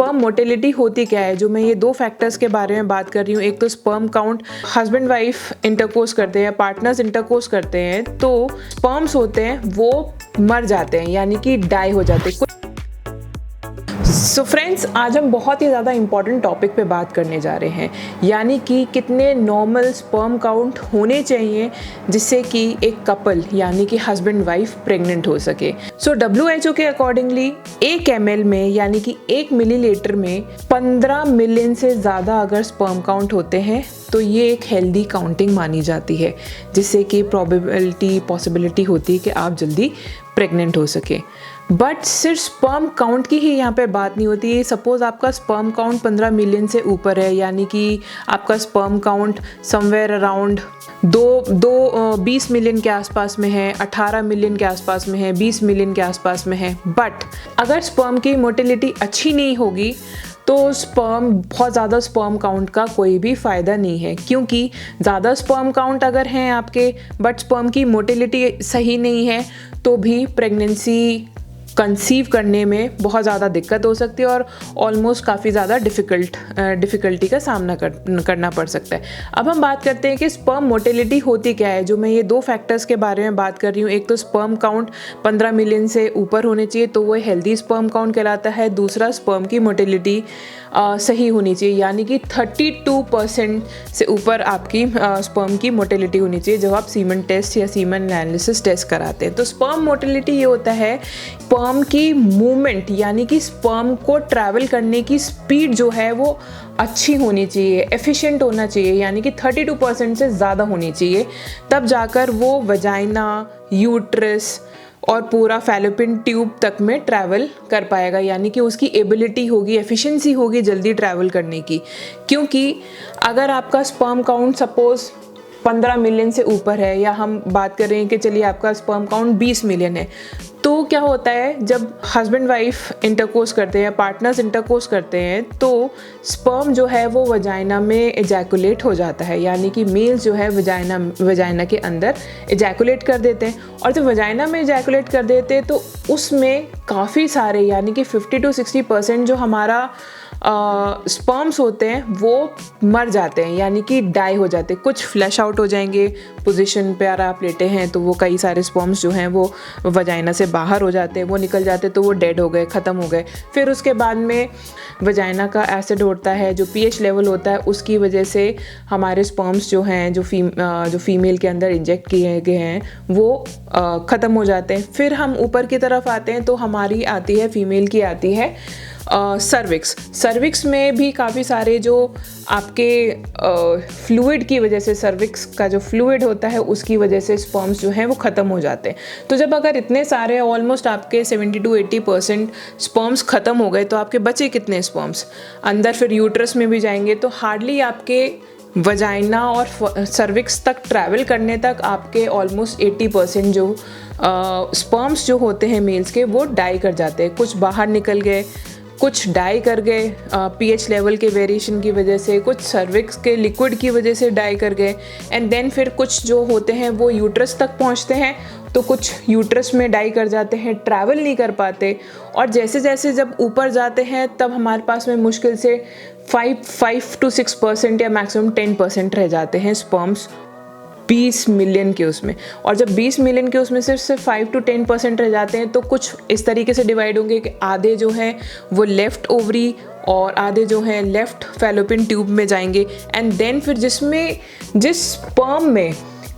Sperm motility होती क्या है, जो मैं ये 2 फैक्टर्स के बारे में बात कर रही हूँ। एक तो sperm count, husband wife intercourse करते हैं, पार्टनर्स इंटरकोर्स करते हैं तो स्पर्म्स होते हैं वो मर जाते हैं, यानी कि डाई हो जाते हैं। सो फ्रेंड्स, आज हम बहुत ही ज़्यादा इंपॉर्टेंट टॉपिक पे बात करने जा रहे हैं, यानी कि कितने नॉर्मल स्पर्म काउंट होने चाहिए जिससे कि एक कपल यानी कि हस्बैंड वाइफ प्रेग्नेंट हो सके। सो WHO के अकॉर्डिंगली 1 ml में यानी कि 1 मिलीलीटर में 15 मिलियन से ज़्यादा अगर स्पर्म काउंट होते हैं तो ये एक हेल्दी काउंटिंग मानी जाती है, जिससे कि पॉसिबिलिटी होती है कि आप जल्दी प्रेग्नेंट हो सके। बट सिर्फ स्पर्म काउंट की ही यहाँ पे बात नहीं होती है। सपोज़ आपका स्पर्म काउंट 15 मिलियन से ऊपर है, यानी कि आपका sperm count somewhere around 20 million के आसपास में है, 18 मिलियन के आसपास में है, 20 मिलियन के आसपास में है। बट अगर स्पर्म की मोटिलिटी अच्छी नहीं होगी तो बहुत ज़्यादा स्पर्म काउंट का कोई भी फ़ायदा नहीं है, क्योंकि ज़्यादा स्पर्म काउंट अगर हैं आपके बट स्पर्म की मोटिलिटी सही नहीं है तो भी प्रेगनेंसी कंसीव करने में बहुत ज़्यादा दिक्कत हो सकती है और ऑलमोस्ट काफ़ी ज़्यादा डिफ़िकल्टी का सामना करना पड़ सकता है। अब हम बात करते हैं कि स्पर्म मोटिलिटी होती क्या है, जो मैं ये 2 फैक्टर्स के बारे में बात कर रही हूँ। एक तो स्पर्म काउंट 15 मिलियन से ऊपर होने चाहिए तो वो हेल्दी स्पर्म काउंट कहलाता है। दूसरा, स्पर्म की मोटिलिटी सही होनी चाहिए, यानी कि 32% से ऊपर आपकी स्पर्म की मोटिलिटी होनी चाहिए जब आप सीमन टेस्ट या सीमन एनालिसिस टेस्ट कराते हैं। तो स्पर्म मोटिलिटी ये होता है स्पर्म की मूवमेंट, यानी कि स्पर्म को ट्रैवल करने की स्पीड जो है वो अच्छी होनी चाहिए, एफिशिएंट होना चाहिए, यानी कि 32% से ज़्यादा होनी चाहिए। तब जाकर वो वजाइना, यूट्रस और पूरा फैलोपियन ट्यूब तक में ट्रैवल कर पाएगा, यानी कि उसकी एबिलिटी होगी, एफिशिएंसी होगी जल्दी ट्रैवल करने की। क्योंकि अगर आपका स्पर्म काउंट सपोज़ 15 मिलियन से ऊपर है, या हम बात कर रहे हैं कि चलिए आपका स्पर्म काउंट 20 मिलियन है, तो क्या होता है जब हस्बैंड वाइफ इंटरकोर्स करते हैं, पार्टनर्स इंटरकोर्स करते हैं तो स्पर्म जो है वो वजाइना में एजैकुलेट हो जाता है, यानी कि मेल्स जो है वजाइना के अंदर एजैकुलेट कर देते हैं। और जब वजाइना में एजैकुलेट कर देते हैं तो उसमें काफ़ी सारे यानी कि 50 to 60% जो हमारा स्पर्म्स होते हैं वो मर जाते हैं, यानी कि डाई हो जाते हैं, कुछ फ्लैश आउट हो जाएंगे। पोजीशन पे अगर आप लेटे हैं तो वो कई सारे स्पर्म्स जो हैं वो वजाइना से बाहर हो जाते हैं, वो निकल जाते हैं, तो वो डेड हो गए, ख़त्म हो गए। फिर उसके बाद में वजाइना का एसिड होता है, जो pH लेवल होता है, उसकी वजह से हमारे स्पर्म्स जो हैं जो फीमेल के अंदर इंजेक्ट किए गए हैं वो ख़त्म हो जाते हैं। फिर हम ऊपर की तरफ आते हैं तो हमारी आती है, फीमेल की आती है सर्विक्स में भी काफ़ी सारे जो आपके फ्लूइड की वजह से, सर्विक्स का जो फ्लूइड होता है उसकी वजह से स्पर्म्स जो हैं वो ख़त्म हो जाते हैं। तो जब अगर इतने सारे ऑलमोस्ट आपके 70 to 80% स्पर्म्स ख़त्म हो गए तो आपके बचे कितने स्पर्म्स अंदर फिर यूट्रस में भी जाएंगे, तो हार्डली आपके वजाइना और सर्विक्स तक ट्रैवल करने तक आपके ऑलमोस्ट 80% जो स्पर्म्स जो होते हैं मेल्स के वो डाई कर जाते हैं। कुछ बाहर निकल गए, कुछ डाई कर गए pH लेवल के वेरिएशन की वजह से, कुछ सर्विक्स के लिक्विड की वजह से डाई कर गए, एंड देन फिर कुछ जो होते हैं वो यूट्रस तक पहुंचते हैं तो कुछ यूट्रस में डाई कर जाते हैं, ट्रैवल नहीं कर पाते। और जैसे जैसे जब ऊपर जाते हैं तब हमारे पास में मुश्किल से 5 to 6% या मैक्सिमम 10% रह जाते हैं स्पर्म्स 20 मिलियन के उसमें। और जब 20 मिलियन के उसमें सिर्फ 5 to 10% रह जाते हैं तो कुछ इस तरीके से डिवाइड होंगे कि आधे जो हैं वो लेफ़्ट ओवरी और आधे जो हैं लेफ़्ट फैलोपियन ट्यूब में जाएंगे। एंड देन फिर जिस स्पर्म में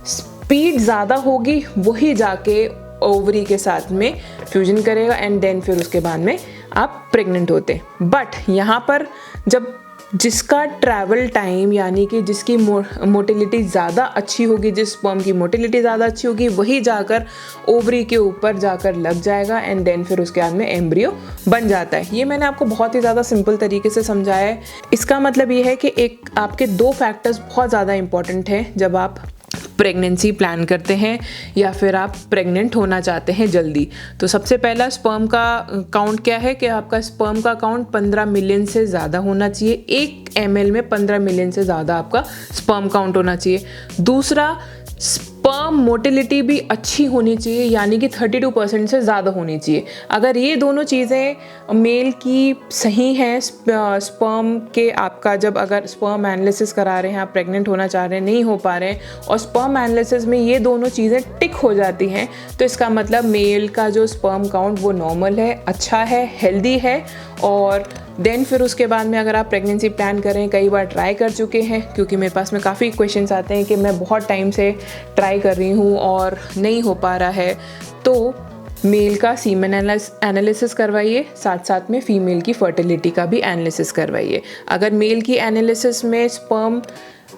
स्पीड ज़्यादा होगी वही जाके ओवरी के साथ में फ्यूजन करेगा, एंड देन फिर उसके बाद में आप प्रेग्नेंट होते। बट यहाँ पर जब जिसका ट्रैवल टाइम यानी कि जिसकी मोटिलिटी ज़्यादा अच्छी होगी, जिस स्पर्म की मोटिलिटी ज़्यादा अच्छी होगी, वही जाकर ओवरी के ऊपर जाकर लग जाएगा, एंड देन फिर उसके बाद में एम्ब्रियो बन जाता है। ये मैंने आपको बहुत ही ज़्यादा सिंपल तरीके से समझाया है। इसका मतलब ये है कि एक आपके 2 फैक्टर्स बहुत ज़्यादा इंपॉर्टेंट हैं जब आप प्रेगनेंसी प्लान करते हैं या फिर आप प्रेग्नेंट होना चाहते हैं जल्दी। तो सबसे पहला स्पर्म का काउंट क्या है कि आपका स्पर्म का काउंट 15 मिलियन से ज़्यादा होना चाहिए। 1 ml में 15 मिलियन से ज़्यादा आपका स्पर्म काउंट होना चाहिए। दूसरा, स्पर्म मोटिलिटी भी अच्छी होनी चाहिए, यानी कि 32% से ज़्यादा होनी चाहिए। अगर ये दोनों चीज़ें मेल की सही हैं, स्पर्म के आपका जब अगर स्पर्म एनालिसिस करा रहे हैं, आप प्रेग्नेंट होना चाह रहे हैं, नहीं हो पा रहे हैं, और स्पर्म एनालिसिस में ये दोनों चीज़ें टिक हो जाती हैं, तो इसका मतलब मेल का जो स्पर्म काउंट वो नॉर्मल है, अच्छा है, हेल्दी है। और देन फिर उसके बाद में अगर आप प्रेगनेंसी प्लान करें, कई बार ट्राई कर चुके हैं, क्योंकि मेरे पास में काफ़ी क्वेश्चंस आते हैं कि मैं बहुत टाइम से ट्राई कर रही हूँ और नहीं हो पा रहा है, तो मेल का सीमेन एनालिसिस करवाइए, साथ साथ में फीमेल की फर्टिलिटी का भी एनालिसिस करवाइए। अगर मेल की एनालिसिस में स्पर्म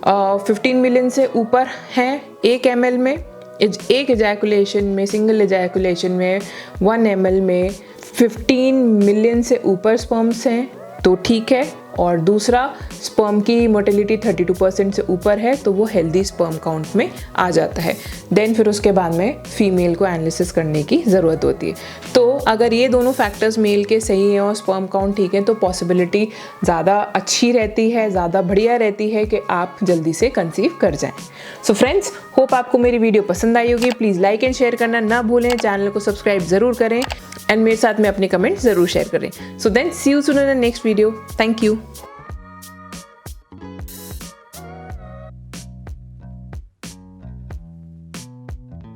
15 मिलियन से ऊपर हैं 1 ml में, एक एजैकुलेशन में, सिंगल एजैकुलेशन में 1 ml में 15 मिलियन से ऊपर स्पर्म्स हैं तो ठीक है, और दूसरा स्पर्म की मोटिलिटी 32% से ऊपर है तो वो हेल्दी स्पर्म काउंट में आ जाता है। देन फिर उसके बाद में फीमेल को एनालिसिस करने की ज़रूरत होती है। तो अगर ये दोनों फैक्टर्स मेल के सही हैं और स्पर्म काउंट ठीक है तो पॉसिबिलिटी ज़्यादा अच्छी रहती है, ज़्यादा बढ़िया रहती है कि आप जल्दी से कंसीव कर जाएँ। सो फ्रेंड्स, होप आपको मेरी वीडियो पसंद आई होगी। प्लीज़ लाइक एंड शेयर करना ना भूलें, चैनल को सब्सक्राइब ज़रूर करें एंड मेरे साथ में अपने कमेंट ज़रूर शेयर करें। So then see you soon in the next video. Thank you.